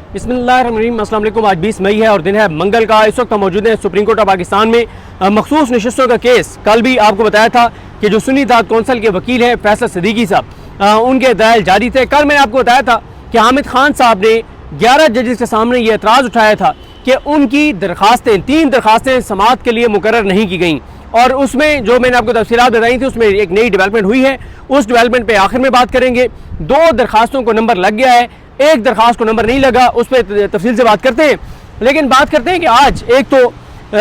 बिस्मिल्लाहिर्रहमानिर्रहीम। अस्सलाम वालेकुम। आज 20 मई है और दिन है मंगल का। इस वक्त हम मौजूद हैं सुप्रीम कोर्ट ऑफ पाकिस्तान में मखसूस नशिस्तों का केस। कल भी आपको बताया था कि जो सुन्नी इत्तेहाद कौंसिल के वकील हैं फैसल सिद्दीकी साहब, उनके दलाइल जारी थे। कल मैंने आपको बताया था कि हामिद खान साहब ने 11 जजेस के सामने ये एतराज़ उठाया था कि उनकी दरखास्तें 3 दरखास्तें समाअत के लिए मुकर्रर नहीं की गई और उसमें जो मैंने आपको तफसीलात बताई थी उसमें एक नई डेवलपमेंट हुई है। उस डेवलपमेंट पे आखिर में बात करेंगे। 2 दरखास्तों को नंबर लग गया है, एक दरखास्त को नंबर नहीं लगा, उस पर तफसील से बात करते हैं। लेकिन बात करते हैं कि आज एक तो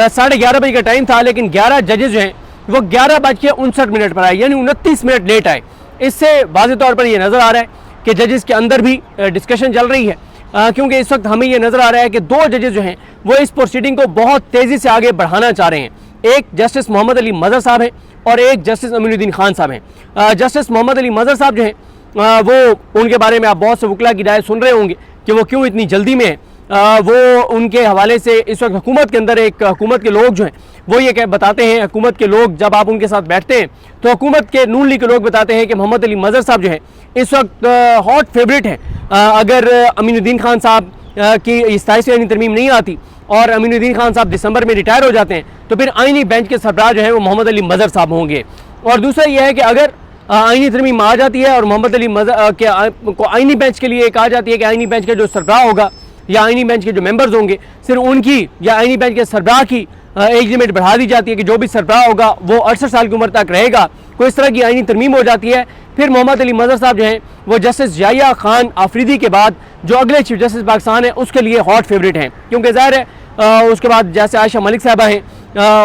11:30 बजे का टाइम था, लेकिन 11 जजेस जो हैं वो 11:59 पर आए, यानी 29 मिनट लेट आए। इससे वाज़ेह तौर पर यह नज़र आ रहा है कि जजेस के अंदर भी डिस्कशन चल रही है, क्योंकि इस वक्त हमें यह नज़र आ रहा है कि 2 जजेस जो हैं वो इस प्रोसीडिंग को बहुत तेज़ी से आगे बढ़ाना चाह रहे हैं। एक जस्टिस मोहम्मद अली मज़हर साहब हैं और एक जस्टिस अमीनुद्दीन खान साहब हैं। जस्टिस मोहम्मद अली मज़हर साहब जो हैं वो उनके बारे में आप बहुत से वकला की राय सुन रहे होंगे कि वो क्यों इतनी जल्दी में है। वो उनके हवाले से इस वक्त हुकूमत के अंदर एक हुकूमत के लोग जो हैं वो ये बताते हैं, हुकूमत के लोग जब आप उनके साथ बैठते हैं तो हुकूमत के नून लीग के लोग बताते हैं कि मोहम्मद अली मज़हर साहब जो हैं इस वक्त हॉट फेवरेट हैं। अगर अमीनुद्दीन खान साहब की 27वीं आईनी तरमीम नहीं आती और अमीनुद्दीन खान साहब दिसंबर में रिटायर हो जाते हैं तो फिर आईनी बेंच के सरबराह जो है वो मोहम्मद अली मज़हर साहब होंगे। और दूसरा यह है कि अगर आईनी तरमीम आ जाती है और मोहम्मद अली मज़हर को आईनी बेंच के लिए कहा जाती है कि आईनी बेंच का जो सरबराह होगा या आईनी बेंच के जो मेंबर्स होंगे सिर्फ उनकी या आईनी बेंच के सरबराह की एज लिमिट बढ़ा दी जाती है कि जो भी सरबराह होगा वो 68 साल की उम्र तक रहेगा। कोई इस तरह की आईनी तरमीम हो जाती है। फिर मोहम्मद अली मज़हर साहब जो हैं वो जस्टिस याहिया खान आफरीदी के बाद जो अगले चीफ जस्टिस पाकिस्तान है उसके लिए हॉट फेवरेट हैं, क्योंकि ज़ाहिर है उसके बाद जैसे आयशा मलिक साहबा हैं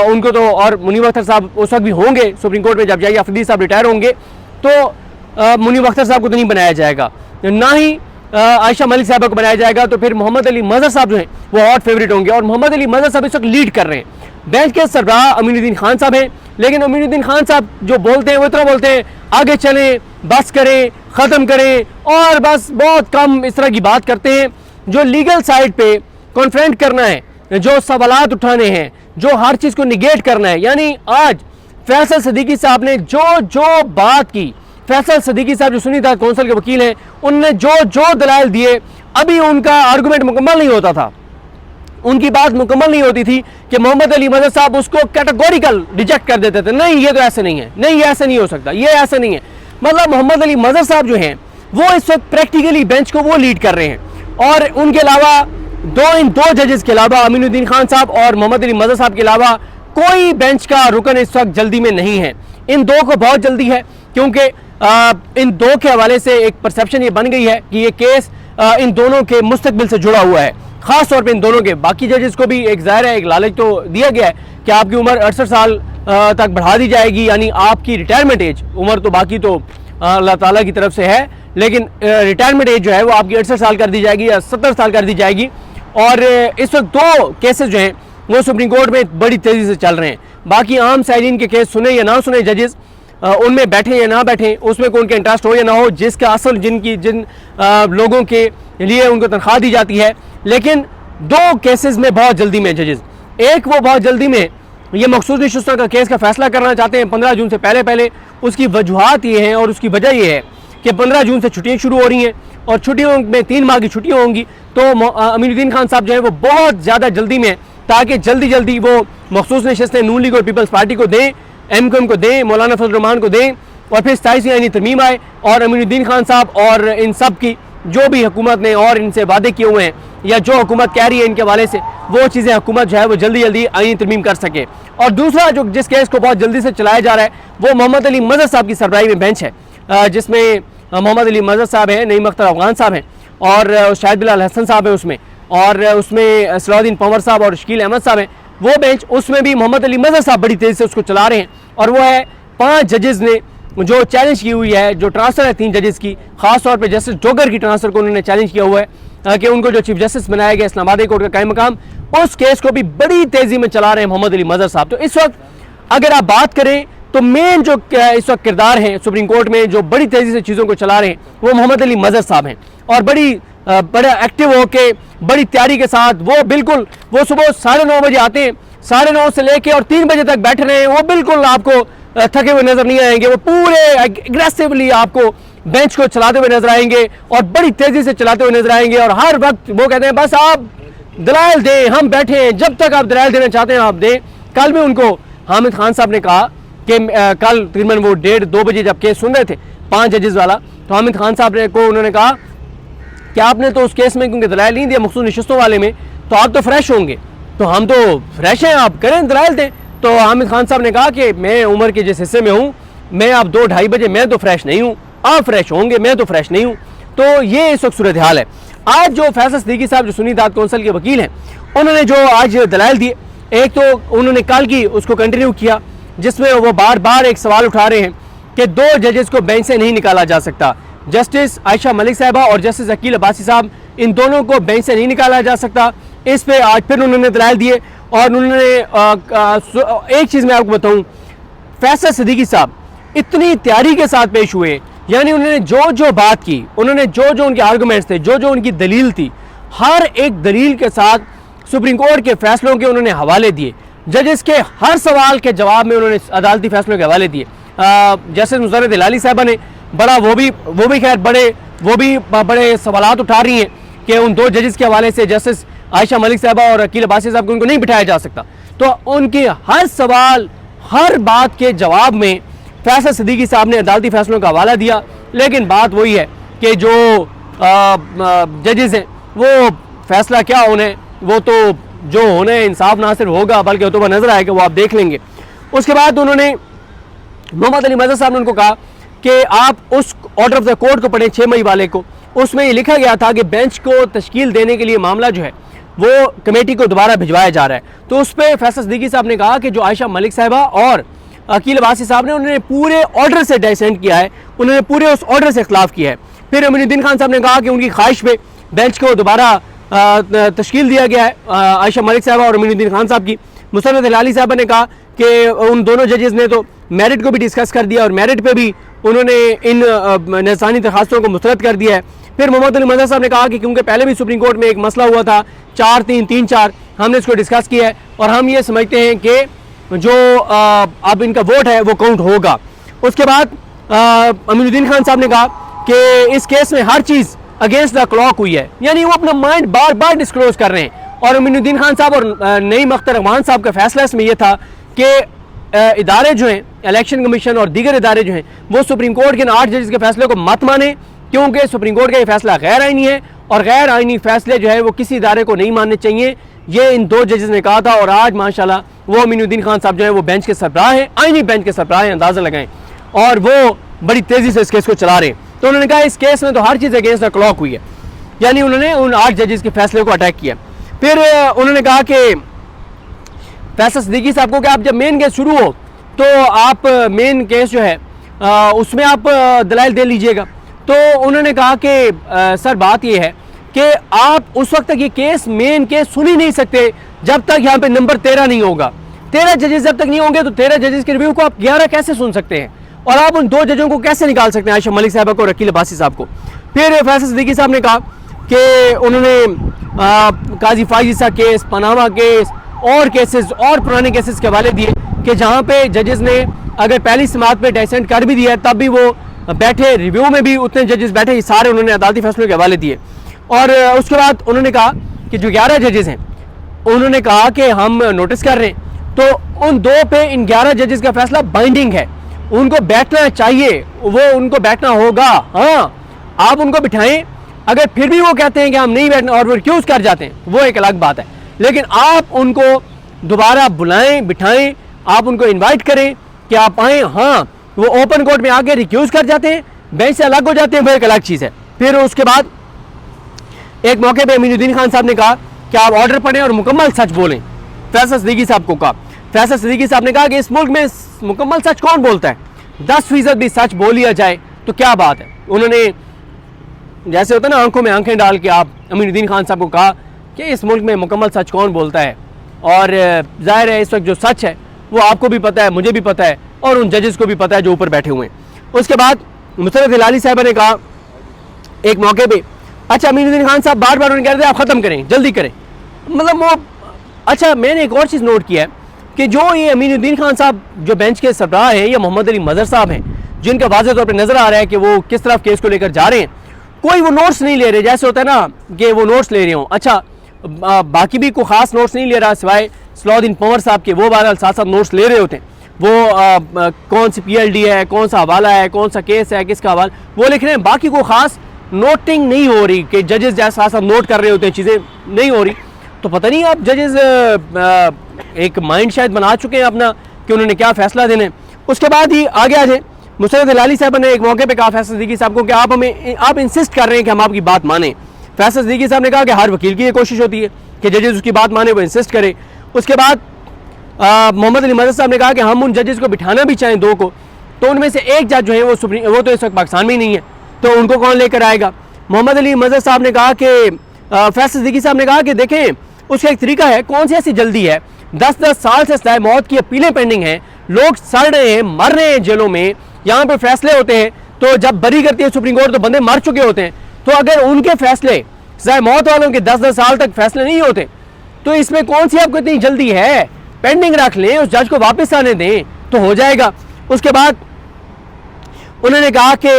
उनको तो, और मुनीब अख्तर साहब उस वक्त भी होंगे सुप्रीम कोर्ट में जब याहिया आफरीदी साहब रिटायर होंगे, तो मुनीब अख्तर साहब को तो नहीं बनाया जाएगा, ना ही आयशा मलिक साहबा को बनाया जाएगा। तो फिर मोहम्मद अली मज़हर साहब जो हैं वो हॉट फेवरेट होंगे और मोहम्मद अली मज़हर साहब इस वक्त लीड कर रहे हैं। बेंच के सरबराह अमीनुद्दीन खान साहब हैं, लेकिन अमीनुद्दीन खान साहब जो बोलते हैं वो इतना बोलते हैं आगे चलें, बस करें, ख़त्म करें, और बस बहुत कम इस तरह की बात करते हैं। जो लीगल साइड पे कॉन्फ्रेंट करना है, जो सवालात उठाने हैं, जो हर चीज़ को निगेट करना है, यानी आज फैसल सिद्दीकी साहब ने जो बात की, फैसल सिद्दीकी साहब जो सुन्नी इत्तेहाद कौंसिल के वकील हैं उनने जो दलाइल दिए, अभी उनका आर्गूमेंट मुकम्मल नहीं होता था, उनकी बात मुकम्मल नहीं होती थी कि मोहम्मद अली मज़हर साहब उसको कैटेगोरिकल रिजेक्ट कर देते थे, नहीं ये तो ऐसे नहीं है, नहीं ये ऐसे नहीं हो सकता, ये ऐसे नहीं है। मतलब मोहम्मद अली मज़हर साहब जो हैं वो इस वक्त प्रैक्टिकली बेंच को वो लीड कर रहे हैं और उनके अलावा इन दो जजेस के अलावा अमीनुद्दीन खान साहब और मोहम्मद अली मज़हर साहब के अलावा कोई बेंच का रुकन इस वक्त जल्दी में नहीं है। इन 2 को बहुत जल्दी है, क्योंकि इन 2 के हवाले से एक परसेप्शन ये बन गई है कि ये केस इन दोनों के मुस्तकबिल से जुड़ा हुआ है, ख़ास तौर पे इन दोनों के। बाकी जजेस को भी एक ज़ाहिर है एक लालच तो दिया गया है कि आपकी उम्र 68 साल तक बढ़ा दी जाएगी, यानी आपकी रिटायरमेंट एज, उम्र तो बाकी तो अल्लाह ताला की तरफ से है, लेकिन रिटायरमेंट एज जो है वो आपकी 68 साल कर दी जाएगी या 70 साल कर दी जाएगी। और इस वक्त 2 केसेस जो हैं वो सुप्रीम कोर्ट में बड़ी तेज़ी से चल रहे हैं। बाकी आम साइलिन के केस सुने या ना सुने जजेस, उनमें बैठे या ना बैठे, उसमें कोई उनका इंटरेस्ट हो या ना हो, जिसका असल जिन लोगों के लिए उनको तनख्वाह दी जाती है। लेकिन 2 केसेस में बहुत जल्दी में जजेस, एक वो बहुत जल्दी में ये मखसूस नशिस्तों का केस का फैसला करना चाहते हैं 15 जून से पहले। उसकी वजूहात ये हैं और उसकी वजह ये है कि 15 जून से छुट्टियाँ शुरू हो रही हैं और छुट्टियों में 3 माह की छुट्टियाँ होंगी, तो अमीनुद्दीन खान साहब जो है वो बहुत ज़्यादा जल्दी में, ताकि जल्दी वो मखसूस नशिस्तें नून लीग और पीपल्स पार्टी को दें, MQM को दें, मौलाना फजल रहमान को दें, और फिर 27वीं आईनी तरमीम आए और अमीनुद्दीन खान साहब और इन सब की जो भी हुकूमत ने और इनसे वादे किए हुए हैं या जो हुकूमत कह रही है इनके हवाले से, वो चीज़ें हुकूमत जो है वो जल्दी आईनी तरमीम कर सके। और दूसरा जो जिस केस को बहुत जल्दी से चलाया जा रहा है वो मोहम्मद अली मज़हर साहब की सरबराही में बेंच है, जिसमें मोहम्मद अली मज़हर साहब हैं, नईम अख्तर अफगान साहब हैं और शाहिद बिलाल हसन साहब है उसमें, और उसमें सलाउद्दीन पंवर साहब और शकील अहमद साहब हैं। वो बेंच, उसमें भी मोहम्मद अली मज़हर साहब बड़ी तेज़ी से उसको चला रहे हैं, और वो है 5 जजेस ने जो चैलेंज की हुई है, जो ट्रांसफ़र है 3 जजेस की, ख़ास तौर पे जस्टिस डोगर की ट्रांसफ़र को उन्होंने चैलेंज किया हुआ है कि उनको जो चीफ जस्टिस बनाया गया इस्लामाबाद हाई कोर्ट का कायम मकाम, उस केस को भी बड़ी तेज़ी में चला रहे हैं मोहम्मद अली मज़हर साहब। तो इस वक्त अगर आप बात करें तो मेन जो इस वक्त किरदार हैं सुप्रीम कोर्ट में जो बड़ी तेज़ी से चीज़ों को चला रहे हैं वो मोहम्मद अली मज़हर साहब हैं, और बड़ा एक्टिव होके बड़ी तैयारी के साथ वो सुबह 9:30 बजे आते हैं, 9:30 से लेके और 3 बजे तक बैठ रहे हैं। वो बिल्कुल आपको थके हुए नजर नहीं आएंगे, वो पूरे एग्रेसिवली आपको बेंच को चलाते हुए नजर आएंगे और बड़ी तेजी से चलाते हुए नजर आएंगे और हर वक्त वो कहते हैं बस आप दलाल दें, हम बैठे हैं, जब तक आप दलाल देना चाहते हैं आप दें। कल भी उनको हामिद खान साहब ने कहा कि कल तकरीबन वो 1:30-2 बजे जब केस सुन रहे थे 5 जजेस वाला, तो हामिद खान साहब को उन्होंने कहा कि आपने तो उस केस में क्योंकि दलाल नहीं दिया मखसूस नशिस्तों वाले में, तो आप तो फ्रेश होंगे, तो हम तो फ्रेश हैं, आप करें दलाल दें। तो हामिद खान साहब ने कहा कि मैं उम्र के जिस हिस्से में हूँ, मैं अब 2-2:30 बजे मैं तो फ्रेश नहीं हूँ, आप फ्रेश होंगे, मैं तो फ्रेश नहीं हूँ। तो ये इस वक्त सूरत हाल है। आज जो फैसल सिद्दीकी साहब जो सुन्नी इत्तेहाद कौंसिल के वकील हैं, उन्होंने जो आज दलाइल दिए, एक तो उन्होंने कल की उसको कंटिन्यू किया जिसमें वो बार बार एक सवाल उठा रहे हैं कि 2 जजेस को बेंच से नहीं निकाला जा सकता। जस्टिस आयशा मलिक साहिबा और जस्टिस अकील अब्बासी साहब, इन दोनों को बेंच से नहीं निकाला जा सकता। इस पे आज फिर उन्होंने दलाइल दिए और उन्होंने एक चीज़ मैं आपको बताऊँ, फैसल सिद्दीकी साहब इतनी तैयारी के साथ पेश हुए, यानी उन्होंने जो जो बात की, उन्होंने जो जो उनके आर्गूमेंट्स थे, जो जो उनकी दलील थी, हर एक दलील के साथ सुप्रीम कोर्ट के फैसलों के उन्होंने हवाले दिए। जजेस के हर सवाल के जवाब में उन्होंने अदालती फैसलों के हवाले दिए। जस्टिस मुजर्रत हिलाली साहबा ने बड़ा वो भी खैर बड़े सवालात उठा रही हैं कि उन 2 जजेस के हवाले से जस्टिस आयशा मलिक साहबा और अकील अब्बासी साहब को उनको नहीं बिठाया जा सकता। तो उनके हर सवाल, हर बात के जवाब में फैसल सिद्दीकी साहब ने अदालती फैसलों का हवाला दिया। लेकिन बात वही है कि जो जजेस हैं वो फैसला क्या होने, वो तो जो होने इंसाफ ना सिर्फ होगा बल्कि तो नजर आएगा, वो आप देख लेंगे। उसके बाद उन्होंने मोहम्मद अली मजहर साहब ने उनको कहा कि आप उस ऑर्डर ऑफ द कोर्ट को पढ़ें 6 मई वाले को, उसमें ये लिखा गया था कि बेंच को तश्कील देने के लिए मामला जो है वो कमेटी को दोबारा भिजवाया जा रहा है। तो उस पर फैसल सिद्दीकी साहब ने कहा कि जो आयशा मलिक साहिबा और अकील अब्बासी साहब ने, उन्होंने पूरे ऑर्डर से डाइसेंट किया है, उन्होंने पूरे उस ऑर्डर से खिलाफ किया है। फिर अमीनुद्दीन खान साहब ने कहा कि उनकी ख्वाहिश पे बेंच को दोबारा तश्कील दिया गया है, आयशा मलिक साहबा और अमीनुद्दीन खान साहब की। मुसर्रत हिलाली साहबा ने कहा कि उन दोनों जजेस ने तो मेरिट को भी डिस्कस कर दिया और मेरिट पे भी उन्होंने इन नज़ानी दरखास्तों को मुस्तरद कर दिया है। फिर मोहम्मद अली मजहर साहब ने कहा कि क्योंकि पहले भी सुप्रीम कोर्ट में एक मसला हुआ था 4-3-3-4, हमने इसको डिस्कस किया है और हम ये समझते हैं कि जो अब इनका वोट है वो काउंट होगा। उसके बाद अमीनुद्दीन खान साहब ने कहा कि इस केस में हर चीज़ अगेंस्ट द क्लॉक हुई है, यानी वो अपना माइंड बार बार डिस्क्लोज कर रहे हैं। और अमीनुद्दीन खान साहब और नईम अख्तर रहमान साहब का फैसला इसमें यह था कि इदारे जो हैं, इलेक्शन कमीशन और दीगर इदारे जो हैं, वो सुप्रीम कोर्ट के 8 जजेस के फैसले को मत माने, क्योंकि सुप्रीम कोर्ट का ये फैसला गैर आइनी है और गैर आइनी फैसले जो है वो किसी इदारे को नहीं मानने चाहिए। ये इन 2 जजेस ने कहा था और आज माशाल्लाह वो अमीनुद्दीन खान साहब जो है वो बेंच के सरबराह हैं, आइनी बेंच के सरबराह हैं, अंदाज़ा लगाएं, और वो बड़ी तेज़ी से इस केस को चला रहे हैं। तो उन्होंने कहा इस केस में तो हर चीज़ अगेंस्ट द क्लॉक हुई है, यानी उन्होंने उन 8 जजेस के फैसले को अटैक किया। फिर उन्होंने कहा कि फैसल सिद्दीकी साहब को कि आप जब मेन केस शुरू हो तो आप मेन केस जो है उसमें आप दलाइल दे लीजिएगा। तो उन्होंने कहा कि सर बात ये है कि आप उस वक्त तक ये केस मेन केस सुन ही नहीं सकते जब तक यहाँ पे नंबर 13 नहीं होगा। 13 जजेस जब तक नहीं होंगे तो 13 जजेस के रिव्यू को आप 11 कैसे सुन सकते हैं और आप उन 2 जजों को कैसे निकाल सकते हैं, आयशा मलिक साहबा को और अकील अब्बासी साहब को। फिर फैसल सिद्दीकी साहब ने कहा कि उन्होंने काजी फाइज ईसा केस, पनामा केस और केसेस और पुराने केसेस के हवाले दिए कि जहाँ पे जजेस ने अगर पहली समात पे डाइसेंट कर भी दिया तब भी वो बैठे, रिव्यू में भी उतने जजेस बैठे, ये सारे उन्होंने अदालती फैसलों के हवाले दिए। और उसके बाद उन्होंने कहा कि जो 11 जजेस हैं, उन्होंने कहा कि हम नोटिस कर रहे हैं, तो उन 2 पे इन 11 जजेस का फैसला बाइंडिंग है, उनको बैठना चाहिए, वो उनको बैठना होगा। हाँ, आप उनको बिठाएं, अगर फिर भी वो कहते हैं कि हम नहीं बैठना और वो रिक्यूज कर जाते हैं, वो एक अलग बात है, लेकिन आप उनको दोबारा बुलाएं, बिठाएं, आप उनको इनवाइट करें कि आप आएँ। हाँ, वो ओपन कोर्ट में आके रिक्यूज कर जाते हैं, बेंच से अलग हो जाते हैं, वो एक अलग चीज़ है। फिर उसके बाद एक मौके पे अमीनुद्दीन खान साहब ने कहा कि आप ऑर्डर पढ़ें और मुकम्मल सच बोलें। फैसल सिद्दीकी साहब को कहा, फैसल सिद्दीकी साहब ने कहा कि इस मुल्क में मुकम्मल सच कौन बोलता है, 10% भी सच बोल लिया जाए तो क्या बात है। उन्होंने जैसे होता है ना आंखों में आंखें डाल के आप अमीनुद्दीन खान साहब को कहा कि इस मुल्क में मुकम्मल सच कौन बोलता है, और जाहिर है इस वक्त जो सच है वो आपको भी पता है, मुझे भी पता है और उन जजेस को भी पता है जो ऊपर बैठे हुए हैं। उसके बाद मुसर्रत हिलाली साहबा ने कहा एक मौके पे, अच्छा अमीनुद्दीन खान साहब बार बार उन्हें कह रहे थे आप ख़त्म करें, जल्दी करें, मतलब वो अच्छा मैंने एक और चीज़ नोट किया है कि जो ये अमीनुद्दीन खान साहब जो बेंच के सरबराह हैं या मोहम्मद अली मजहर साहब हैं, जिनका वाज़ेह तौर पर नज़र आ रहा है कि वो किस तरफ केस को लेकर जा रहे हैं। कोई वो नोट्स नहीं ले रहे, जैसे होता है ना कि वो नोट्स ले रहे हों। अच्छा, बाकी भी कोई ख़ास नोट्स नहीं ले रहा सिवाय सलाउद्दीन पंवर साहब के, वो बहरहाल साथ साथ नोट्स ले रहे होते हैं। वो कौन सी PLD है, कौन सा हवाला है, कौन सा केस है, किसका हवाला, वो लिख रहे हैं। बाकी कोई ख़ास नोटिंग नहीं हो रही कि जजेस जैसे साथ साथ नोट कर रहे होते हैं, चीज़ें नहीं हो रही। तो पता नहीं आप जजेस एक माइंड शायद बना चुके हैं अपना कि उन्होंने क्या फ़ैसला देना है। उसके बाद ही आगे आ जाए, मुसरत हिलाली साहब ने एक मौके पे कहा फैसल सिद्दीकी साहब को कि आप इंसिस्ट कर रहे हैं कि हम आपकी बात माने। फैसल सिद्दीकी साहब ने कहा कि हर वकील की ये कोशिश होती है कि जजेस उसकी बात माने, वो इंसिस्ट करे। उसके बाद मोहम्मद अली मजहर साहब ने कहा कि हम उन जजेस को बिठाना भी चाहें दो को, तो उनमें से एक जज जो है वो तो इस वक्त पाकिस्तान में ही नहीं है, तो उनको कौन लेकर आएगा। मोहम्मद अली मजहर साहब ने कहा कि फैसल सिद्दीकी साहब ने कहा कि देखें उसका एक तरीका है, कौन सी ऐसी जल्दी है, 10-10 साल से सजाए मौत की अपीलें पेंडिंग हैं, लोग सड़ रहे हैं, मर रहे हैं जेलों में, यहाँ पे फैसले होते हैं, तो जब बरी करती है सुप्रीम कोर्ट तो बंदे मर चुके होते हैं। तो अगर उनके फैसले सजाए मौत वालों के 10-10 साल तक फैसले नहीं होते, तो इसमें कौन सी आपको इतनी जल्दी है, पेंडिंग रख लें, उस जज को वापस आने दें तो हो जाएगा। उसके बाद उन्होंने कहा कि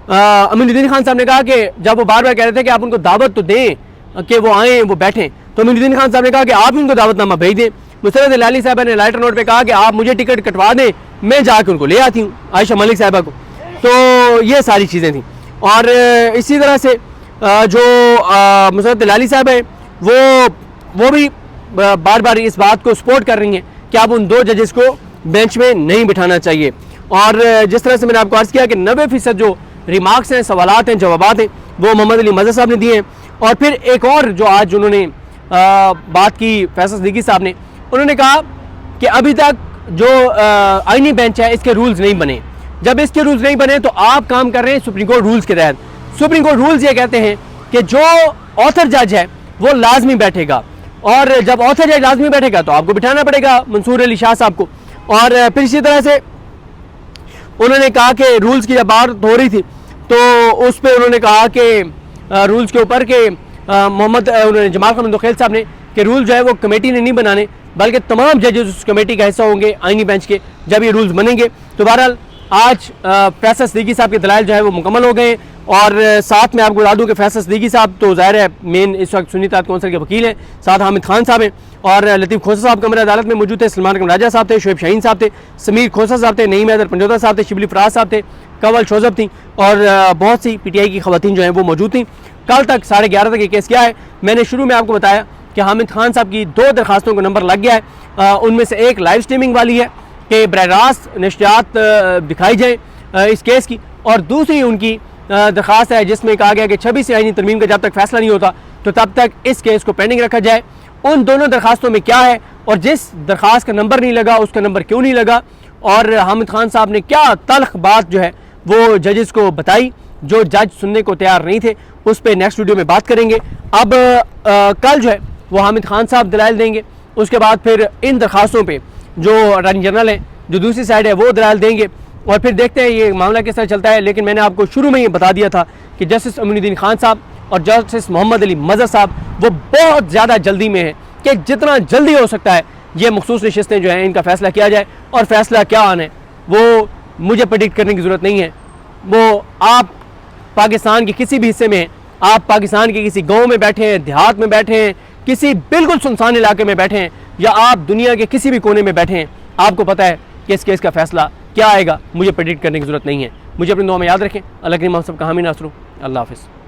अमीनुद्दीन खान साहब ने कहा कि जब वो बार बार कह रहे थे कि आप उनको दावत तो दें कि वो आएँ, वो बैठें, तो अमीनुद्दीन खान साहब ने कहा कि आप उनको दावतनामा भेज दें। मुसरत हिलाली साहब ने लाइटर नोट पे कहा कि आप मुझे टिकट कटवा दें, मैं जाकर उनको ले आती हूँ, आयशा मलिक साहबा को। तो ये सारी चीज़ें थी। और इसी तरह से जो मुसरत हिलाली साहब है वो भी बार बार इस बात को सपोर्ट कर रही हैं कि आप उन दो जजेस को बेंच में नहीं बिठाना चाहिए। और जिस तरह से मैंने आपको अर्ज़ किया कि 90% जो रिमार्क्स हैं, सवालात हैं, जवाबात हैं, वो मोहम्मद अली मजहर साहब ने दिए हैं। और फिर एक और जो आज उन्होंने बात की फैसल सिद्दीकी साहब ने, उन्होंने कहा कि अभी तक जो आईनी बेंच है इसके रूल्स नहीं बने। जब इसके रूल्स नहीं बने तो आप काम कर रहे हैं सुप्रीम कोर्ट रूल्स के तहत। सुप्रीम कोर्ट रूल्स ये कहते हैं कि जो ऑथर जज है वो लाजमी बैठेगा, और जब ऑथर जज लाजमी बैठेगा तो आपको बिठाना पड़ेगा मंसूर अली शाह साहब को। और फिर इसी तरह से उन्होंने कहा कि रूल्स की जब बात हो रही थी तो उस पर उन्होंने कहा कि रूल्स के ऊपर के उन्होंने जमाल खान मुंदखेल साहब ने कि रूल जो है वो कमेटी ने नहीं बनाने, बल्कि तमाम जजेस उस कमेटी का हिस्सा होंगे आईनी बेंच के, जब ये रूल्स बनेंगे। तो बहरहाल आज फैसल सिद्दीकी साहब के दलाइल जो है वो मुकम्मल हो गए। और साथ में आपको बता दूँ कि फैसल सिद्दीकी साहब तो ज़ाहिर है मेन इस वक्त सुन्नी इत्तेहाद कौंसिल के वकील हैं, साथ हामिद खान साहब हैं, और लतीफ़ खोसा साहब कमरे अदालत में मौजूद थे, सलमान अकरम राजा साहब थे, शोएब शाहीन साहब थे, समीर खोसा साहब थे, नईम हैदर पंजोता साहब थे, शिबली फराज साहब थे, कंवल शोजब थी, और बहुत सी PTI की खवातीन जो हैं वो मौजूद थी। कल तक 11:30 तक ये केस किया है। मैंने शुरू में आपको बताया कि हामिद खान साहब की 2 दरखास्तों को नंबर लग गया है। उनमें से एक लाइव स्ट्रीमिंग वाली है कि बराह रास्त नशरियात दिखाई जाए इस केस की, और दूसरी उनकी दरख्वास्त है जिसमें कहा गया कि 26 आईनी तरमीम का जब तक फैसला नहीं होता तो तब तक इस केस को पेंडिंग रखा जाए। उन दोनों दरखास्तों में क्या है, और जिस दरख्वास्त का नंबर नहीं लगा उसका नंबर क्यों नहीं लगा, और हामिद खान साहब ने क्या तल्ख बात जो है वो जजेस को बताई जो जज सुनने को तैयार नहीं थे, उस पर नेक्स्ट वीडियो में बात करेंगे। अब कल जो है वो हामिद खान साहब दलाइल देंगे, उसके बाद फिर इन दरखास्तों पे जो अटॉर्नी जनरल है, जो दूसरी साइड है, वो दलाइल देंगे, और फिर देखते हैं ये मामला किस तरह चलता है। लेकिन मैंने आपको शुरू में ही बता दिया था कि जस्टिस अमीनुद्दीन खान साहब और जस्टिस मोहम्मद अली मजहर साहब वो बहुत ज़्यादा जल्दी में है कि जितना जल्दी हो सकता है ये मखसूस नशिस्तें जो हैं इनका फ़ैसला किया जाए, और फैसला क्या आना है वो मुझे प्रेडिक्ट करने की ज़रूरत नहीं है। वो आप पाकिस्तान के किसी भी हिस्से में हैं, आप पाकिस्तान के किसी गांव में बैठे हैं, देहात में बैठे हैं, किसी बिल्कुल सुनसान इलाके में बैठे हैं, या आप दुनिया के किसी भी कोने में बैठे हैं, आपको पता है कि इस केस का फैसला क्या आएगा, मुझे प्रेडिक्ट करने की ज़रूरत नहीं है। मुझे अपनी दुआ में याद रखें। अल्लाह करीम हम सब का हामी नासरू। अल्लाह हाफ़िज़।